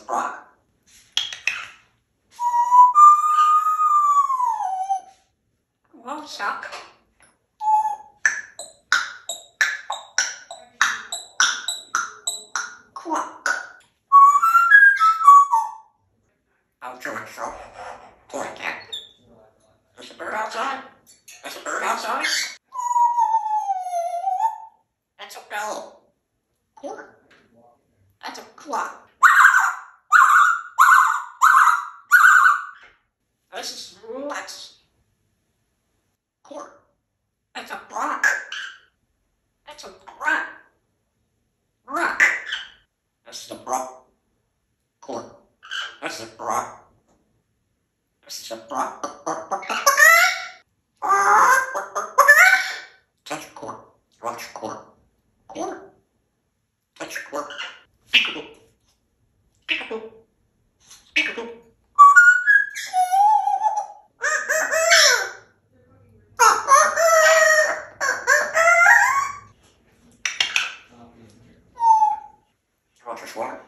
Shrock. Well, Shrock. Quack. I'll do it, so. Do it again. There's a bird outside. There's a bird outside. That's a bell. That's a quack. This is let's. That's a block. That's a rock. Rock. This is a brock. This is a brock. This is a brock. Touch a cork. Watch a cork. Touch a cork. Peekaboo. Peekaboo. Peekaboo. Want this water?